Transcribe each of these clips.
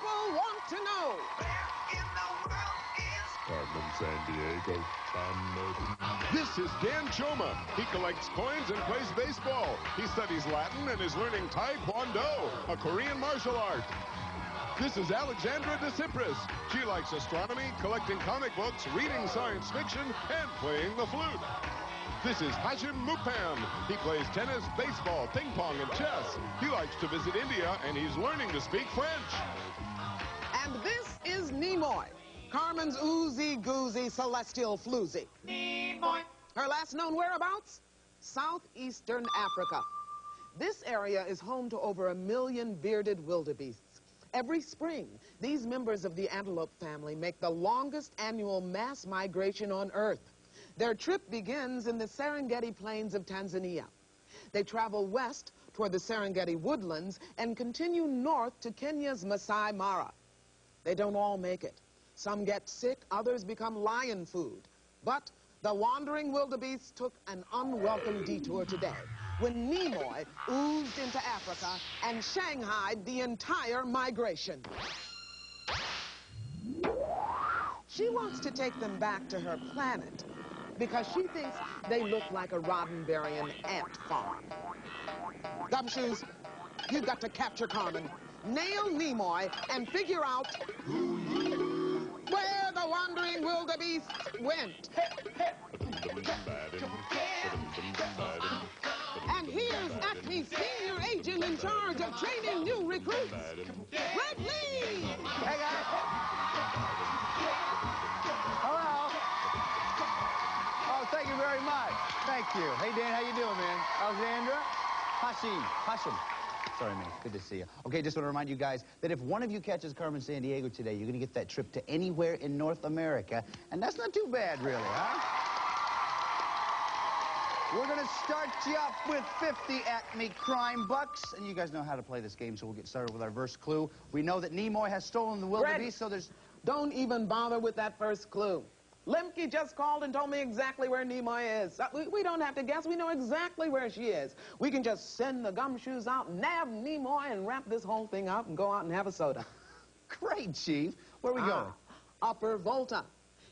people want to know. Where in the world is Carmen Sandiego? This is Dan Choma. He collects coins and plays baseball. He studies Latin and is learning Taekwondo, a Korean martial art. This is Alexandra de Cyprus. She likes astronomy, collecting comic books, reading science fiction, and playing the flute. This is Hashim Mupam. He plays tennis, baseball, ping pong, and chess. He likes to visit India, and he's learning to speak French. And this is Nimoy, Carmen's oozy-goozy celestial floozy. Nimoy? Her last known whereabouts? Southeastern Africa. This area is home to over 1 million bearded wildebeests. Every spring, these members of the antelope family make the longest annual mass migration on Earth. Their trip begins in the Serengeti plains of Tanzania. They travel west toward the Serengeti woodlands and continue north to Kenya's Masai Mara. They don't all make it. Some get sick, others become lion food. But the wandering wildebeests took an unwelcome detour today when Nimoy oozed into Africa and shanghaied the entire migration. She wants to take them back to her planet because she thinks they look like a Roddenberryan ant farm. Gumshoes, you've got to capture Carmen, nail Nimoy, and figure out where the wandering wildebeests went. And here's Acme's senior agent in charge of training new recruits, Fred Lee. Hey, guys. Hello. Oh, thank you very much. Thank you. Hey, Dan, how you doing, man? Alexandra? Hashim. Sorry, man. Good to see you. Okay, just want to remind you guys that if one of you catches Carmen Sandiego today, you're going to get that trip to anywhere in North America, and that's not too bad, really, huh? We're going to start you off with 50 Acme crime bucks, and you guys know how to play this game, so we'll get started with our first clue. We know that Nimoy has stolen the wildebeest, so there's... Don't even bother with that first clue. Lemke just called and told me exactly where Nimoy is. We don't have to guess. We know exactly where she is. We can just send the gumshoes out, nab Nimoy, and wrap this whole thing up and go out and have a soda. Great, Chief. Where are we going? Upper Volta.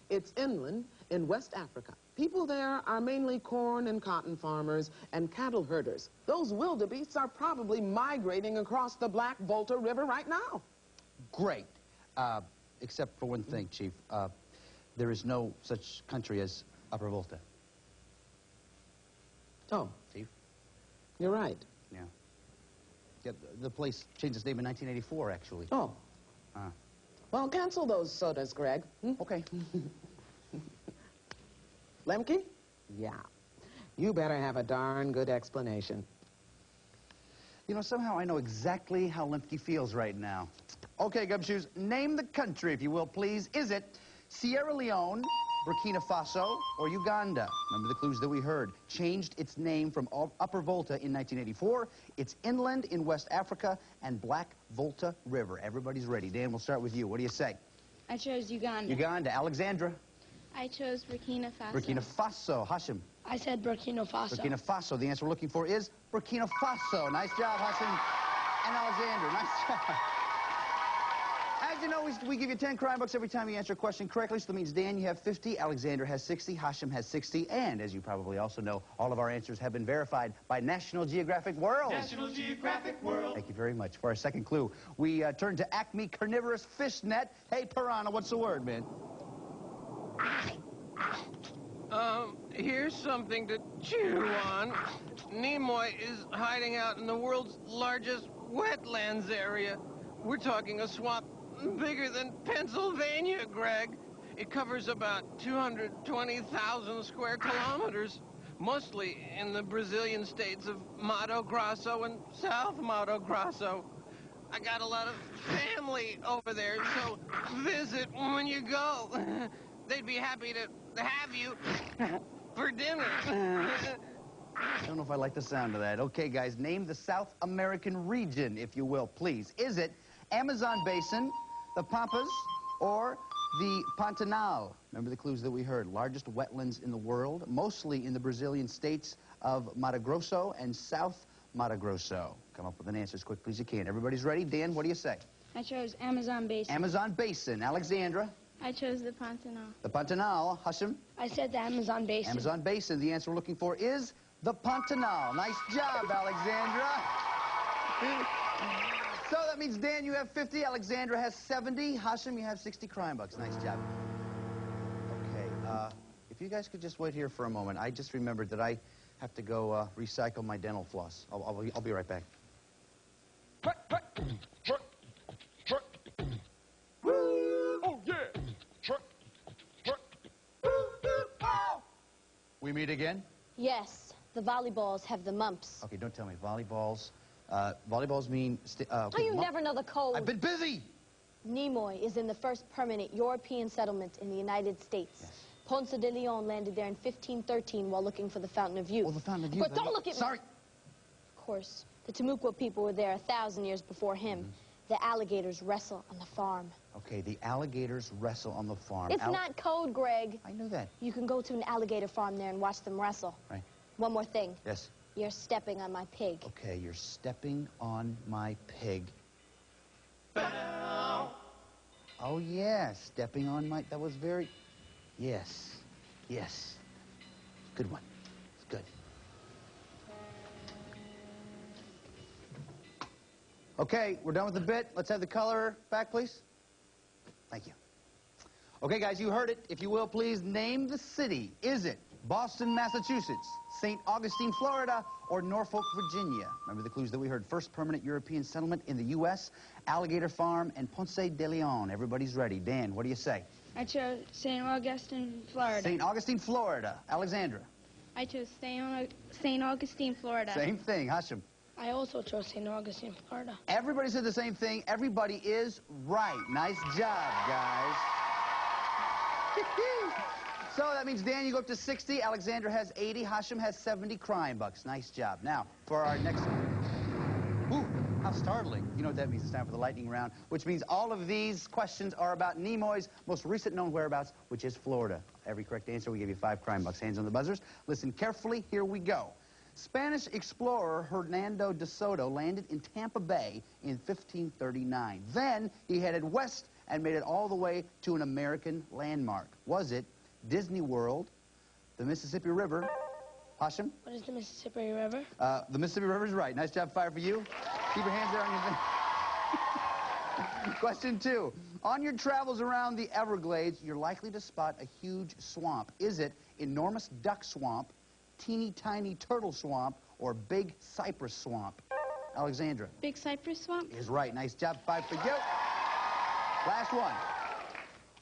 It's inland in West Africa. People there are mainly corn and cotton farmers and cattle herders. Those wildebeests are probably migrating across the Black Volta River right now. Great. Except for one thing, Chief. There is no such country as Upper Volta. Oh. Chief? You're right. Yeah, the place changed its name in 1984, actually. Oh. Well, cancel those sodas, Greg. Okay. Lemke? Yeah. You better have a darn good explanation. You know, somehow I know exactly how Lemke feels right now. Okay, Gumshoes, name the country, if you will, please. Is it Sierra Leone, Burkina Faso, or Uganda? Remember the clues that we heard. Changed its name from Upper Volta in 1984. It's inland in West Africa and Black Volta River. Everybody's ready. Dan, we'll start with you. What do you say? I chose Uganda. Uganda. Alexandra? I chose Burkina Faso. Burkina Faso. Hashim? I said Burkina Faso. Burkina Faso. The answer we're looking for is Burkina Faso. Nice job, Hashim and Alexandra. Nice job. As you know, we give you 10 crime bucks every time you answer a question correctly, so that means, Dan, you have 50, Alexander has 60, Hashim has 60, and as you probably also know, all of our answers have been verified by National Geographic World. National Geographic World? Thank you very much. For our second clue, we turn to Acme Carnivorous Fish Net. Hey, Piranha, what's the word, man? Here's something to chew on. Nimoy is hiding out in the world's largest wetlands area. We're talking a swamp bigger than Pennsylvania, Greg. It covers about 220,000 square kilometers, mostly in the Brazilian states of Mato Grosso and South Mato Grosso. I got a lot of family over there, so visit when you go. They'd be happy to have you for dinner. I don't know if I like the sound of that. Okay, guys, name the South American region, if you will, please. Is it Amazon Basin, the Pampas, or the Pantanal? Remember the clues that we heard. Largest wetlands in the world, mostly in the Brazilian states of Mato Grosso and South Mato Grosso. Come up with an answer as quickly as you can. Everybody's ready? Dan, what do you say? I chose Amazon Basin. Amazon Basin. Alexandra. I chose the Pantanal. The Pantanal. Hashim. I said the Amazon Basin. Amazon Basin. The answer we're looking for is the Pantanal. Nice job, Alexandra. So that means, Dan, you have 50. Alexandra has 70. Hashim, you have 60 crime bucks. Nice job. Okay, if you guys could just wait here for a moment. I just remembered that I have to go recycle my dental floss. I'll be right back. Oh, yeah. We meet again? Yes, the volleyballs have the mumps. Okay, don't tell me. Volleyballs. Volleyballs mean... Oh, you never know the code. I've been busy! Nimoy is in the first permanent European settlement in the United States. Yes. Ponce de Leon landed there in 1513 while looking for the Fountain of Youth. Oh, the Fountain of Youth. But don't look at me. Sorry. Of course, the Timucua people were there 1,000 years before him. The alligators wrestle on the farm. Okay, the alligators wrestle on the farm. It's not code, Greg. I knew that. You can go to an alligator farm there and watch them wrestle. Right. One more thing. Yes. You're stepping on my pig. Okay, you're stepping on my pig. Oh, yeah, stepping on my... That was very... Yes. Yes. Good one. It's good. Okay, we're done with the bit. Let's have the color back, please. Thank you. Okay, guys, you heard it. If you will, please name the city. Is it Boston, Massachusetts, St. Augustine, Florida, or Norfolk, Virginia? Remember the clues that we heard. First permanent European settlement in the U.S., Alligator Farm, and Ponce de Leon. Everybody's ready. Dan, what do you say? I chose St. Augustine, Florida. St. Augustine, Florida. Alexandra. I chose St. Augustine, Florida. Same thing. Hashim. I also chose St. Augustine, Florida. Everybody said the same thing. Everybody is right. Nice job, guys. So that means, Dan, you go up to 60. Alexandra has 80. Hashim has 70 crime bucks. Nice job. Now, for our next... Ooh, how startling. You know what that means. It's time for the lightning round, which means all of these questions are about Nimoy's most recent known whereabouts, which is Florida. Every correct answer, we give you 5 crime bucks. Hands on the buzzers. Listen carefully. Here we go. Spanish explorer Hernando de Soto landed in Tampa Bay in 1539. Then he headed west and made it all the way to an American landmark. Was it Disney World, the Mississippi River? Hashim? What is the Mississippi River? The Mississippi River is right. Nice job, fire for you. Keep your hands there on your thing. Question 2. On your travels around the Everglades, you're likely to spot a huge swamp. Is it enormous duck swamp, teeny tiny turtle swamp, or big cypress swamp? Alexandra. Big Cypress Swamp? Is right. Nice job. 5 for you. Last one.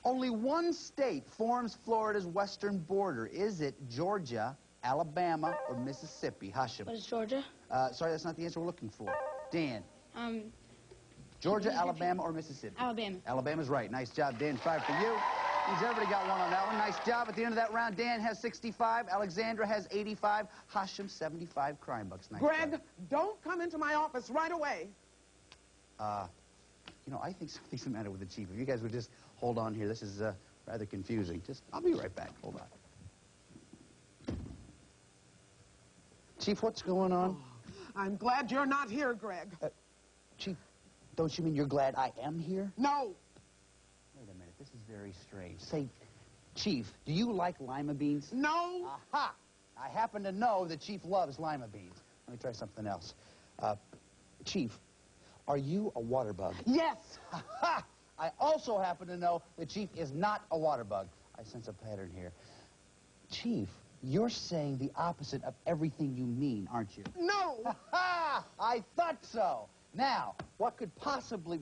Only one state forms Florida's western border. Is it Georgia, Alabama, or Mississippi? Hashim. What is Georgia? Sorry, that's not the answer we're looking for. Dan. Um, Georgia, Alabama, or Mississippi? Alabama. Alabama's right. Nice job, Dan. 5 for you. Means everybody got one on that one. Nice job. At the end of that round, Dan has 65. Alexandra has 85. Hashim, 75 crime bucks. Nice Greg, job. don't come into my office right away. You know, I think something's the matter with the chief. If you guys would just hold on here. This is rather confusing. I'll be right back. Hold on. Chief, what's going on? I'm glad you're not here, Greg. Chief, don't you mean you're glad I am here? No. Wait a minute. This is very strange. Say, Chief, do you like lima beans? No. Aha! I happen to know that Chief loves lima beans. Let me try something else. Chief, are you a water bug? Yes. Ha! I also happen to know that Chief is not a water bug. I sense a pattern here. Chief, you're saying the opposite of everything you mean, aren't you? No. Ha! I thought so. Now, what could possibly...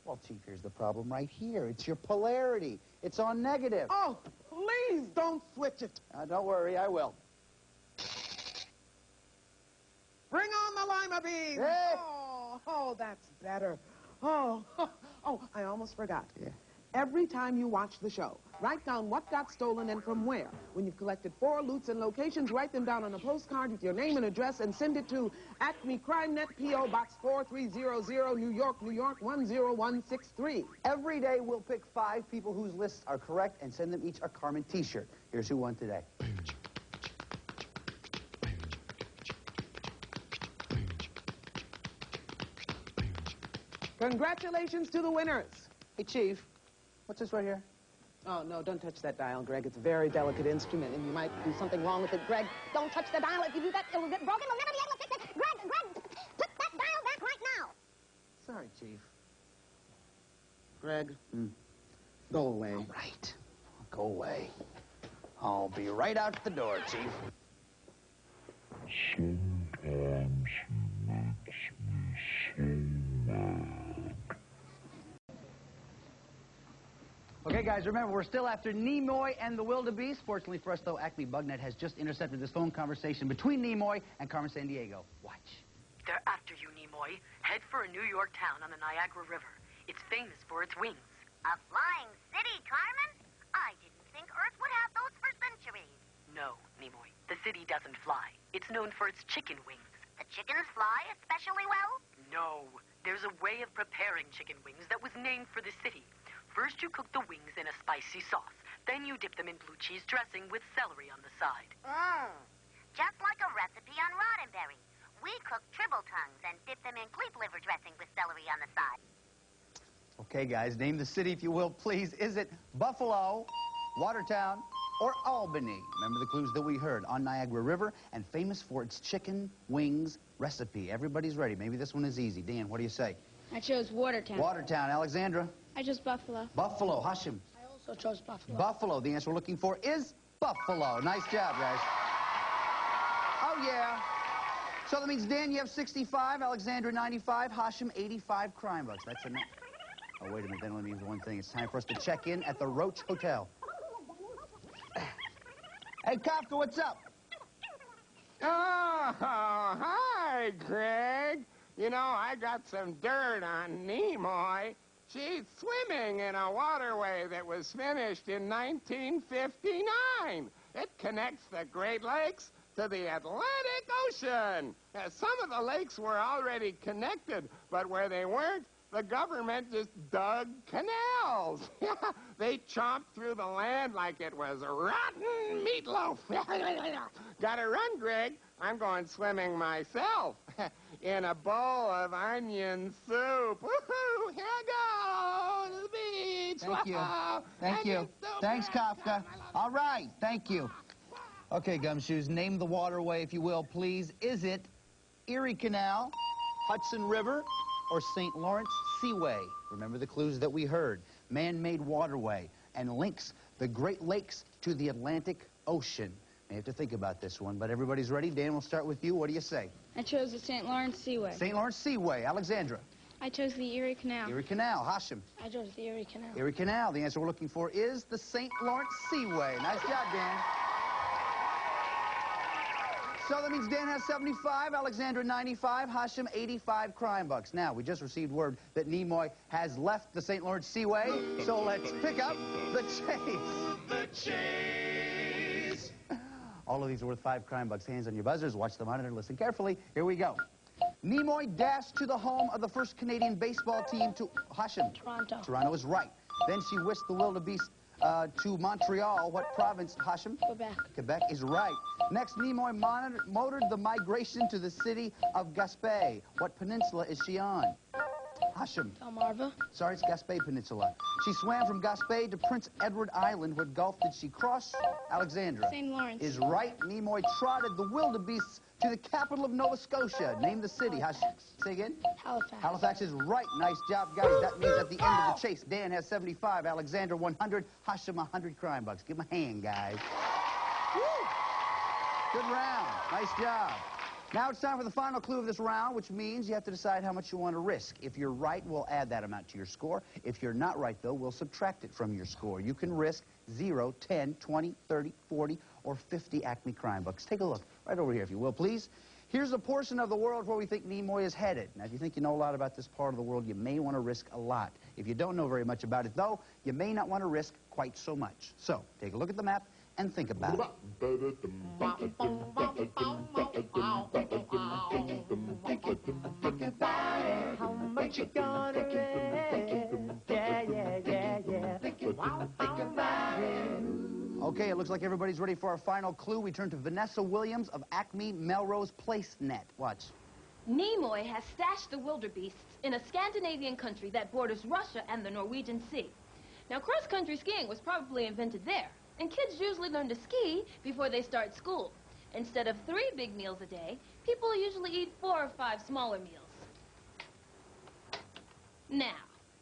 Well, Chief, here's the problem right here. It's your polarity. It's on negative. Oh, please don't switch it. Don't worry, I will. Bring on the lima beans. Hey. Oh, that's better. Oh, I almost forgot. Yeah. Every time you watch the show, write down what got stolen and from where. When you've collected 4 loots and locations, write them down on a postcard with your name and address and send it to Acme Crime Net, P.O. Box 4300, New York, New York, 10163. Every day we'll pick 5 people whose lists are correct and send them each a Carmen t-shirt. Here's who won today. Congratulations to the winners. Hey, Chief, what's this right here? Oh, no, don't touch that dial, Greg. It's a very delicate instrument, and you might do something wrong with it. Greg, don't touch the dial. If you do that, it'll get broken. We'll never be able to fix it. Greg, put that dial back right now. Sorry, Chief. Greg, go away. All right. Go away. I'll be right out the door, Chief. Okay, guys, remember, we're still after Nimoy and the Wildebeests. Fortunately for us, though, Acme Bugnet has just intercepted this phone conversation between Nimoy and Carmen Sandiego. Watch. They're after you, Nimoy. Head for a New York town on the Niagara River. It's famous for its wings. A flying city, Carmen? I didn't think Earth would have those for centuries. No, Nimoy. The city doesn't fly. It's known for its chicken wings. The chickens fly especially well? No. There's a way of preparing chicken wings that was named for the city. First, you cook the wings in a spicy sauce. Then you dip them in blue cheese dressing with celery on the side. Just like a recipe on Roddenberry. We cook tribble tongues and dip them in cleat liver dressing with celery on the side. Okay, guys, name the city, if you will, please. Is it Buffalo, Watertown, or Albany? Remember the clues that we heard. On Niagara River and famous for its chicken wings recipe. Everybody's ready. Maybe this one is easy. Dan, what do you say? I chose Watertown. Watertown. Alexandra? I chose Buffalo. Buffalo. Hashim? I also chose Buffalo. Buffalo. The answer we're looking for is Buffalo. Nice job, guys. Oh, yeah. So that means, Dan, you have 65, Alexandra 95, Hashim 85 crime bucks. That's enough. Oh, wait a minute. Then let me use one thing. It's time for us to check in at the Roach Hotel. Hey, Kafka, what's up? Oh, hi, Greg. You know, I got some dirt on Nimoy. She's swimming in a waterway that was finished in 1959. It connects the Great Lakes to the Atlantic Ocean. Some of the lakes were already connected, but where they weren't, the government just dug canals. They chomped through the land like it was rotten meatloaf. Gotta run, Greg. I'm going swimming myself in a bowl of onion soup. Woohoo! Here I go to the beach. Thank you. Thank you. Thanks, Kafka. All right. Thank you. Okay, Gumshoes, name the waterway, if you will, please. Is it Erie Canal, Hudson River, or St. Lawrence Seaway? Remember the clues that we heard. Man-made waterway and links the Great Lakes to the Atlantic Ocean. May have to think about this one, but everybody's ready. Dan, we'll start with you. What do you say? I chose the St. Lawrence Seaway. St. Lawrence Seaway. Alexandra? I chose the Erie Canal. Erie Canal. Hashim? I chose the Erie Canal. Erie Canal. The answer we're looking for is the St. Lawrence Seaway. Nice job, Dan. So that means Dan has 75, Alexandra 95, Hashim 85 crime bucks. Now, we just received word that Nimoy has left the St. Lawrence Seaway, so let's pick up the chase. The chase. All of these are worth 5 crime bucks. Hands on your buzzers, watch the monitor, listen carefully. Here we go. Nimoy dashed to the home of the first Canadian baseball team to Hashim. Toronto. Toronto is right. Then she whisked the Wildebeests to Montreal. What province, Hashim? Quebec. Quebec is right. Next, Nimoy motored the migration to the city of Gaspé. What peninsula is she on? Hashim. Delmarva. Sorry, it's Gaspé Peninsula. She swam from Gaspé to Prince Edward Island. What Gulf did she cross? Alexandra. St. Lawrence. Is right. Nimoy trotted the wildebeests to the capital of Nova Scotia. Name the city. Hashim. Say again? Halifax. Halifax is right. Nice job, guys. That means at the end of the chase, Dan has 75, Alexander 100, Hashim 100 crime bucks. Give him a hand, guys. Woo! Good round. Nice job. Now it's time for the final clue of this round, which means you have to decide how much you want to risk. If you're right, we'll add that amount to your score. If you're not right, though, we'll subtract it from your score. You can risk 0, 10, 20, 30, 40, or 50 Acme crime bucks. Take a look right over here, if you will, please. Here's a portion of the world where we think Nimoy is headed. Now, if you think you know a lot about this part of the world, you may want to risk a lot. If you don't know very much about it, though, you may not want to risk quite so much. So, take a look at the map and think about it. How much you gonna risk? Okay, it looks like everybody's ready for our final clue. We turn to Vanessa Williams of Acme Melrose Place Net. Watch. Nimoy has stashed the wildebeests in a Scandinavian country that borders Russia and the Norwegian Sea. Now, cross-country skiing was probably invented there, and kids usually learn to ski before they start school. Instead of 3 big meals a day, people usually eat 4 or 5 smaller meals. Now,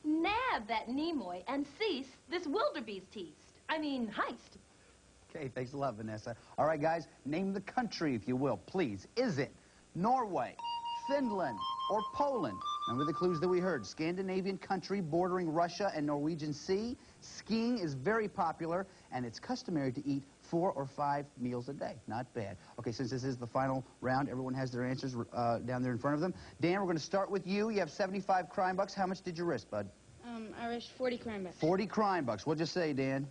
nab that Nimoy and cease this wildebeest heist. Okay, thanks a lot, Vanessa. All right, guys, name the country, if you will, please. Is it Norway, Finland, or Poland? Remember the clues that we heard. Scandinavian country bordering Russia and Norwegian Sea. Skiing is very popular, and it's customary to eat 4 or 5 meals a day. Not bad. Okay, since this is the final round, everyone has their answers down there in front of them. Dan, we're going to start with you. You have 75 crime bucks. How much did you risk, bud? I risked 40 crime bucks. 40 crime bucks. What'd you say, Dan?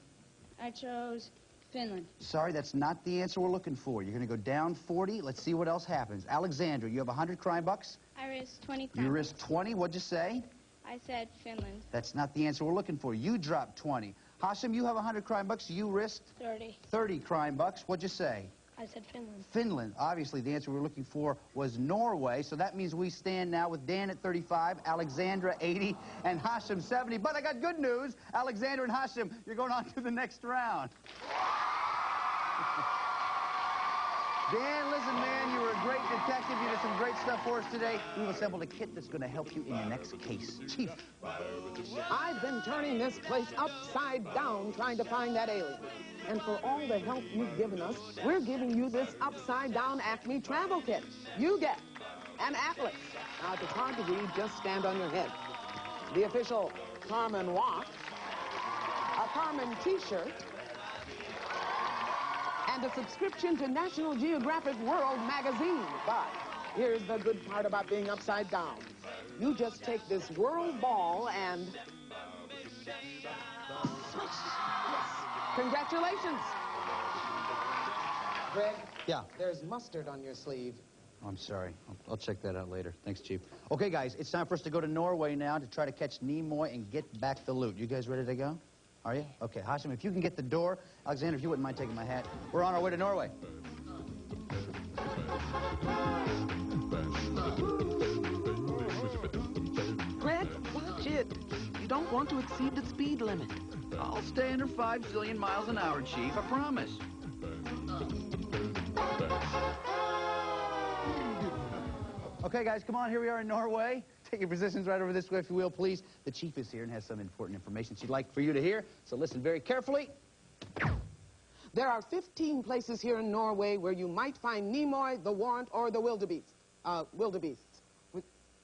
I chose Finland. Sorry, that's not the answer we're looking for. You're going to go down 40. Let's see what else happens. Alexandra, you have 100 crime bucks. I risked 20 crime You bucks. risked 20. What'd you say? I said Finland. That's not the answer we're looking for. You dropped 20. Hashim, you have 100 crime bucks. You risked 30. 30 crime bucks. What'd you say? I said Finland. Finland. Obviously, the answer we were looking for was Norway. So that means we stand now with Dan at 35, Alexandra 80, and Hashim 70. But I got good news. Alexandra and Hashim, you're going on to the next round. Dan, listen, man, you were a great detective. You did some great stuff for us today. We've assembled a kit that's going to help you in your next case. Chief. I've been turning this place upside down trying to find that alien. And for all the help you've given us, we're giving you this upside-down Acme travel kit. You get an atlas. Now, if it's hard to read, just stand on your head. The official Carmen watch, a Carmen T-shirt, and a subscription to National Geographic World magazine. But here's the good part about being upside down. You just take this world ball and switch. Yes. Congratulations. Greg? Yeah? There's mustard on your sleeve. Oh, I'm sorry. I'll check that out later. Thanks, Chief. Okay, guys, it's time for us to go to Norway now to try to catch Nimoy and get back the loot. You guys ready to go? Are you? Okay, Hashim, if you can get the door. Alexander, if you wouldn't mind taking my hat. We're on our way to Norway. Greg, watch it. You don't want to exceed the speed limit. I'll stay under 5 zillion miles an hour, Chief. I promise. Okay, guys, come on. Here we are in Norway. Take your positions right over this way, if you will, please. The chief is here and has some important information she'd like for you to hear, so listen very carefully. There are 15 places here in Norway where you might find Nimoy, the Warrant, or the Wildebeests.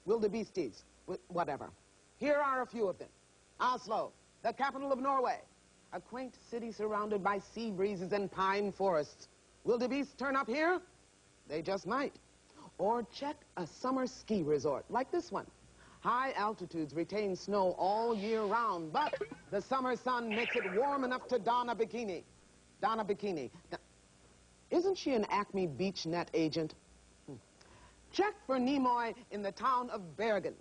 Wildebeesties, whatever. Here are a few of them. Oslo, the capital of Norway. A quaint city surrounded by sea breezes and pine forests. Wildebeests turn up here? They just might. Or check a summer ski resort like this one. High altitudes retain snow all year round, but the summer sun makes it warm enough to don a bikini. Don a bikini. Now, isn't she an Acme beach net agent? Check for Nimoy in the town of Bergen.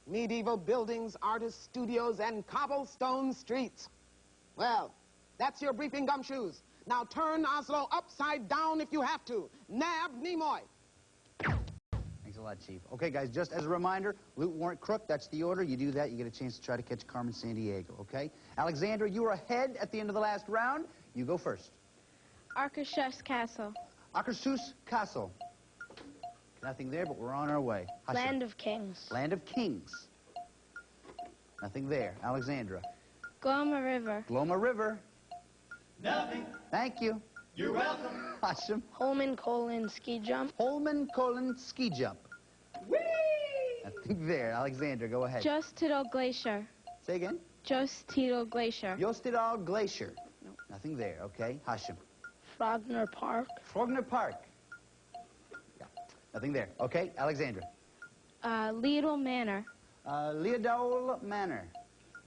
Medieval buildings, artist studios, and cobblestone streets. Well, that's your briefing, Gumshoes. Now turn Oslo upside down if you have to. Nab Nimoy. Thanks a lot, Chief. Okay, guys, just as a reminder, loot, warrant, crook, that's the order. You do that, you get a chance to try to catch Carmen Sandiego, okay? Alexandra, you were ahead at the end of the last round. You go first. Akershus Castle. Akershus Castle. Nothing there, but we're on our way. Hashim. Land of Kings. Land of Kings. Nothing there. Alexandra. Glomma River. Glomma River. Nothing. Thank you. You're welcome. Hashim. Holmenkollen Ski Jump. Holmenkollen Ski Jump. Whee! Nothing there. Alexandra, go ahead. Jostedal Glacier. Say again. Jostedal Glacier. Jostedal Glacier. No. Nothing there. Okay. Hashim. Frogner Park. Frogner Park. Yeah. Nothing there. Okay. Alexandra. Lidl Manor. Leodol Manor.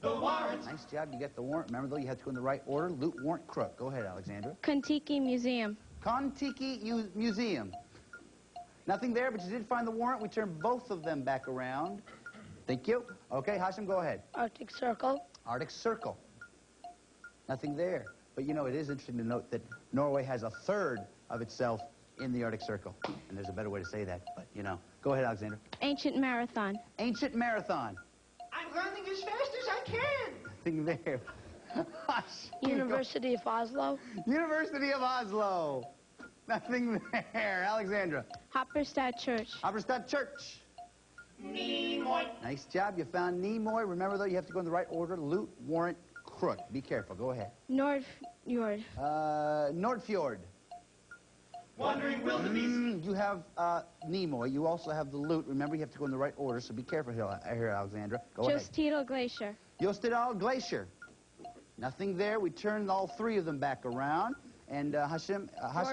The warrant. Nice job. You got the warrant. Remember, though, you had to go in the right order. Loot, warrant, crook. Go ahead, Alexandra. Kontiki Museum. Kontiki Museum. Nothing there, but you did find the warrant. We turned both of them back around. Thank you. Okay, Hashim, go ahead. Arctic Circle. Arctic Circle. Nothing there. But, you know, it is interesting to note that Norway has a third of itself in the Arctic Circle. And there's a better way to say that, but, you know. Go ahead, Alexandra. Ancient marathon. Ancient marathon. I'm running as fast as I can. Nothing there. University of Oslo. University of Oslo. Nothing there. Alexandra. Hopperstad Church. Hopperstad Church. Nimoy. Nice job. You found Nimoy. Remember, though, you have to go in the right order. Loot, warrant, crook. Be careful. Go ahead. Nordfjord. Nordfjord. Wandering wildebeest. You have Nimoy. You also have the loot. Remember, you have to go in the right order, so be careful here, Alexandra. Go ahead. Jostedal Glacier. Jostedal Glacier. Nothing there. We turned all three of them back around. And Hashim,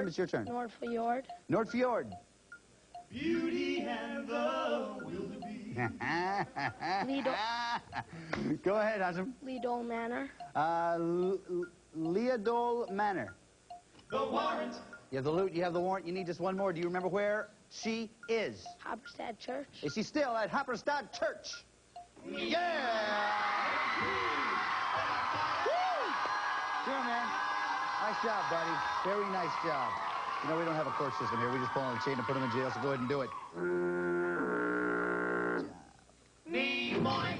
it's your turn. Nordfjord. Nordfjord. Beauty and the wildebeest. Go ahead, Hashim. Leadol Manor. Leodol Manor. The warrant. You have the loot, you have the warrant, you need just one more. Do you remember where she is? Hopperstad Church. Is she still at Hopperstad Church? Yeah! Woo! Sure, man. Nice job, buddy. Very nice job. You know, we don't have a court system here. We just pull on the chain and put them in jail, so go ahead and do it. Nimoy.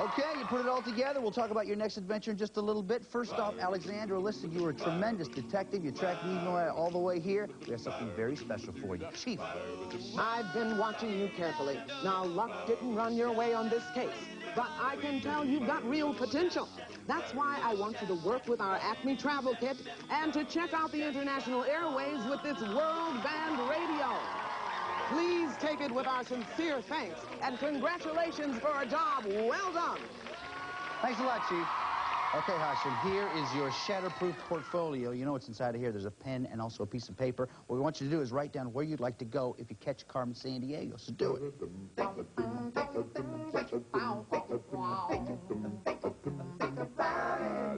Okay, you put it all together. We'll talk about your next adventure in just a little bit. First off, Alexandra, listen, you were a tremendous detective. You tracked Nimoy all the way here. We have something very special for you. Chief. I've been watching you carefully. Now, luck didn't run your way on this case, but I can tell you've got real potential. That's why I want you to work with our Acme travel kit and to check out the international airways with this world band radio. Please take it with our sincere thanks and congratulations for a job well done. Thanks a lot, Chief. Okay, Hashim, here is your shatterproof portfolio. You know what's inside of here. There's a pen and also a piece of paper. What we want you to do is write down where you'd like to go if you catch Carmen Sandiego. So do it.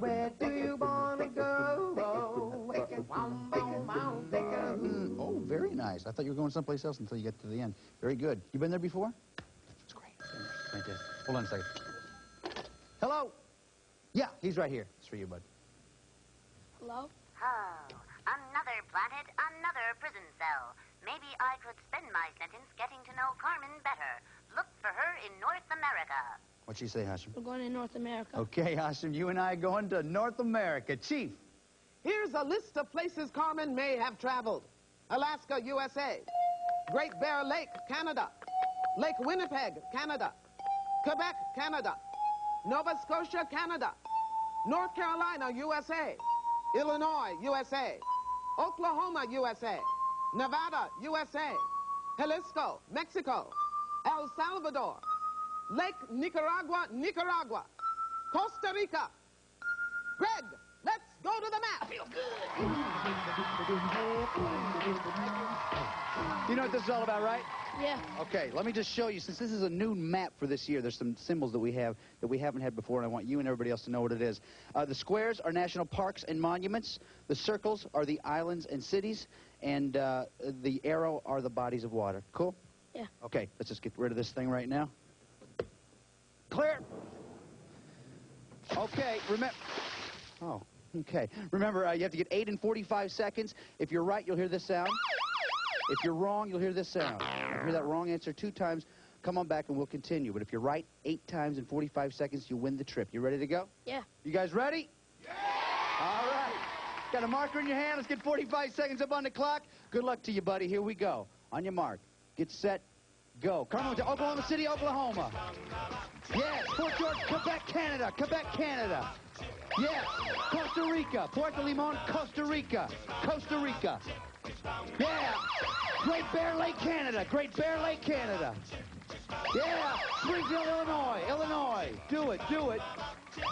Where do you want to go? Oh, very nice. I thought you were going someplace else until you get to the end. Very good. You been there before? It's great. Fantastic. Hold on a second. Hello? Yeah, he's right here. It's for you, bud. Hello? Oh, another planet, another prison cell. Maybe I could spend my sentence getting to know Carmen better. Look for her in North America. What'd she say, Hashim? We're going to North America. Okay, Hashim, you and I are going to North America. Chief. Here's a list of places Carmen may have traveled. Alaska, USA. Great Bear Lake, Canada. Lake Winnipeg, Canada. Quebec, Canada. Nova Scotia, Canada. North Carolina, USA. Illinois, USA. Oklahoma, USA. Nevada, USA. Jalisco, Mexico. El Salvador. Lake Nicaragua, Nicaragua. Costa Rica. Greg, let's go to the map. I feel good. You know what this is all about, right? Yeah. Okay, let me just show you. Since this is a new map for this year, there's some symbols that we have that we haven't had before, and I want you and everybody else to know what it is. The squares are national parks and monuments. The circles are the islands and cities, and the arrow are the bodies of water. Cool? Yeah. Okay, let's just get rid of this thing right now. Clear. Okay, remember. Oh, okay. Remember, you have to get 8 and 45 seconds. If you're right, you'll hear this sound. If you're wrong, you'll hear this sound. If you hear that wrong answer 2 times, come on back and we'll continue. But if you're right 8 times in 45 seconds, you win the trip. You ready to go? Yeah. You guys ready? Yeah! All right. Got a marker in your hand. Let's get 45 seconds up on the clock. Good luck to you, buddy. Here we go. On your mark. Get set. Go. Come on to Oklahoma City, Oklahoma. Yes. Fort George, Quebec, Canada. Quebec, Canada. Yes. Costa Rica. Puerto Limon, Costa Rica. Costa Rica. Yeah. Great Bear Lake, Canada. Great Bear Lake, Canada. Yeah. Springfield, Illinois. Illinois. Do it. Do it.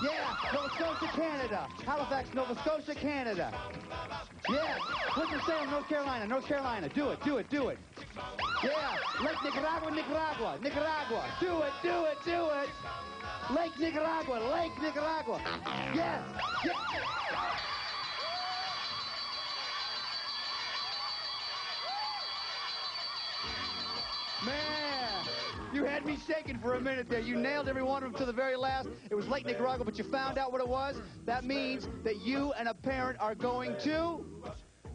Yeah. Nova Scotia, Canada. Halifax, Nova Scotia, Canada. Yeah. Winston-Salem, North Carolina. North Carolina. Do it. Do it. Do it. Yeah. Lake Nicaragua, Nicaragua. Nicaragua. Do it. Do it. Do it. Lake Nicaragua. Lake Nicaragua. Yes. Yes. Man, you had me shaking for a minute there. You nailed every one of them to the very last. It was Lake Nicaragua, but you found out what it was. That means that you and a parent are going to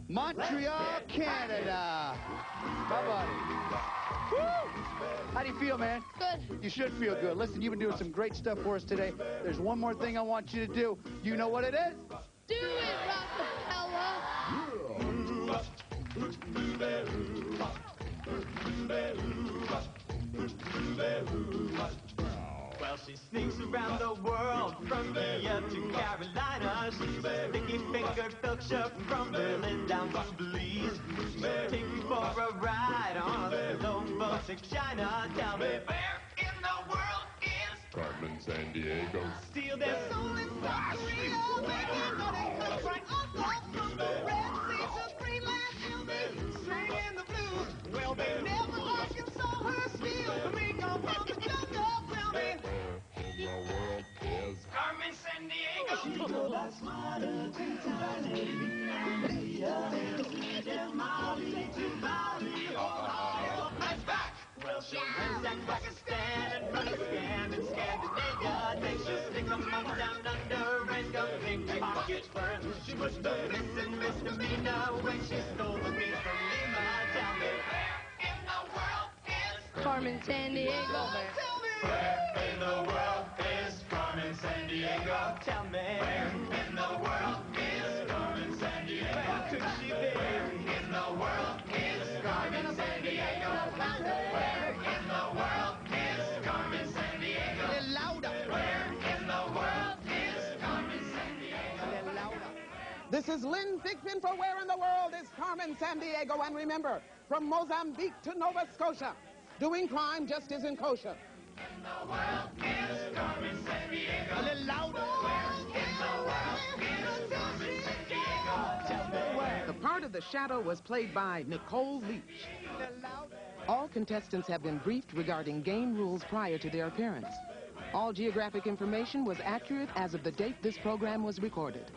Montreal, Canada. Bye-bye. Woo! How do you feel, man? Good. You should feel good. Listen, you've been doing some great stuff for us today. There's one more thing I want you to do. You know what it is? Do it, Rockefeller. Well, she sneaks around the world from India to Carolina. She's a sticky-fingered filcher from Berlin down to Belize. She'll take you for a ride on the lone boat to China. Tell me, where in the world is Carmen San Diego. Steal their soul in South Korea? Where they go, they come right up from the Red Sea to Greenland. Till they sing in the blues. Well, they never like and saw her steal. We come from the jungle. Tell me, In the world is Carmen San Diego. She goes by smarter to Bali, Mali to Bali. That's back. Well, she'll ransack Pakistan and Pakistan and Scandinavia. Then she'll stick 'em up down under and go pickpockets first. She was the missing misdemeanor when she stole the beans from Lima. Tell me, where in the world is Carmen San Diego. Where in the world is Carmen San Diego? Tell me, where in the world is Carmen San Diego? Where could she be? Where in the world is Carmen San Diego? Where in the world is Carmen San Diego? Where in the world is Carmen San Diego? This is Lynn Thigpen for Where in the World is Carmen San Diego. And remember, from Mozambique to Nova Scotia, doing crime just isn't kosher. In the world is Carmen San Diego? A little louder. Where in the world is Carmen San Diego? Tell me where. The part of the shadow was played by Nicole Leach. All contestants have been briefed regarding game rules prior to their appearance. All geographic information was accurate as of the date this program was recorded.